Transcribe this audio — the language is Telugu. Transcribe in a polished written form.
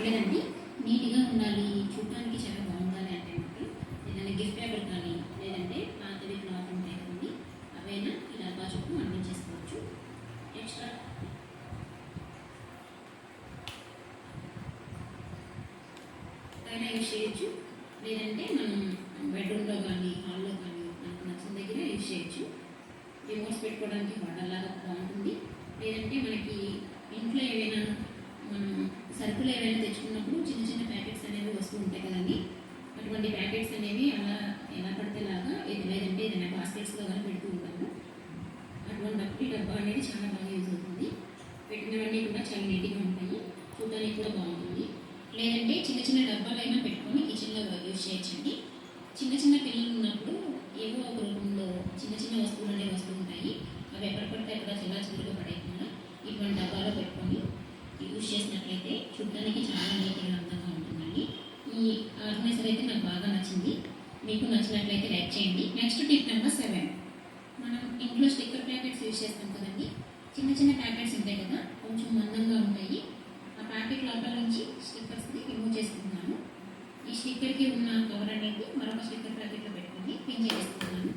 లేదండి, నీట్గా ఉండాలి, చూడటానికి చాలా బాగుండాలి అంటే మాత్రం ఏదైనా గిఫ్ట్ పేపర్ కానీ లేదంటే పాతవి క్లాత్ ఉంటాయి కదండి, అవైనా ఇలా డబ్బా చుట్టూ అంటించేసుకోవచ్చు. ఎక్స్ట్రా అయినా యూజ్ చేయొచ్చు, లేదంటే మనం బెడ్రూమ్లో కానీ హాల్లో కానీ మనకు నచ్చిన దగ్గర యూజ్ చేయొచ్చు. రిమోట్స్ పెట్టుకోవడానికి వాటర్లాగా బాగుంటుంది. లేదంటే మనకి ఇంట్లో ఏవైనా మనం సరుకులు ఏవైనా తెచ్చుకున్నప్పుడు చిన్న చిన్న ప్యాకెట్స్ అనేవి వస్తూ ఉంటాయి కదండి, అటువంటి ప్యాకెట్స్ అనేవి అలా ఎలా పడితే లాగా లేదంటే ఏదైనా బాస్కెట్స్లో కానీ పెడుతూ ఉంటాము. అటువంటి డబ్బా అనేది చాలా బాగా యూజ్ అవుతుంది. పెట్టినవన్నీ కూడా చాలా నీట్గా ఉంటాయి, చూడడానికి కూడా బాగుంటుంది. లేదంటే చిన్న చిన్న డబ్బాలైనా పెట్టుకొని కిచెన్లో యూజ్ చేయొచ్చండి. చిన్న చిన్న పిల్లలు ఉన్నప్పుడు ఏవో ఒక రూపంలో చిన్న చిన్న వస్తువులు అనేవి వస్తూ ఉంటాయి. అవి ఎక్కడ పడితే అక్కడ చిన్న చిన్నగా పడేయకుండా ఇటువంటి డబ్బాలో పెట్టుకొని యూజ్ చేసినట్లయితే చూడటానికి చాలా నీట్గా అందంగా ఉంటుందండి. ఈ ఆర్గనైజర్ అయితే నాకు బాగా నచ్చింది. మీకు నచ్చినట్లయితే లైక్ చేయండి. Next tip number 7. మనం ఇంట్లో స్టిక్కర్ ప్యాకెట్స్ యూజ్ చేస్తాం కదండి, చిన్న చిన్న ప్యాకెట్స్ ఉంటాయి కదా, కొంచెం మందంగా ఉంటాయి. ఆ ప్యాకెట్ లోపల నుంచి స్టిక్కర్స్ని రిమూవ్ చేసుకుంటున్నాను. ఈ స్టిక్కర్కి ఉన్న కవర్ అనేది మరొక స్టిక్కర్ ప్యాకెట్లో పెట్టుకొని పిన్ చేస్తున్నాను.